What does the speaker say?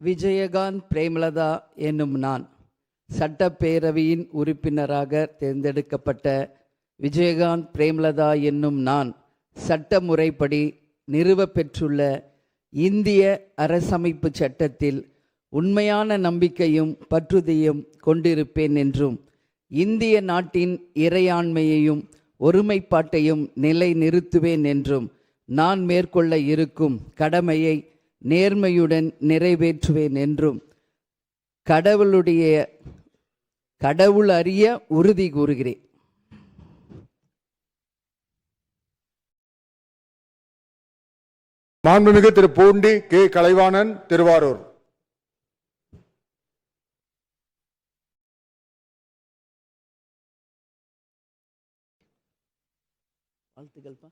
விஜயகாந்த் பிரேமலதா என்னும் நான் சட்டப்பேரவையின் உறுப்பினராக தேர்ந்தெடுக்கப்பட்ட விஜயகாந்த் பிரேமலதா என்னும் நான் சட்ட முறைப்படி நிறுவப்பெற்றுள்ள இந்திய அரசமைப்பு சட்டத்தில் உண்மையான நம்பிக்கையும் பற்றுதலையும் கொண்டிருப்பேன் என்றும் இந்திய நாட்டின் இறையாண்மையையும் ஒருமைப்பாட்டையும் நிலைநிறுத்துவேன் என்றும் நான் மேற்கொள்ள இருக்கும் கடமையை நேர்மையுடன் நிறைவேற்றுவேன் என்றும் கடவுள் அறிய உறுதி கூறுகிறேன். மாண்புமிகு திரு பூண்டி கே கலைவாணன், திருவாரூர். வாழ்த்துக்கள்ப்பா.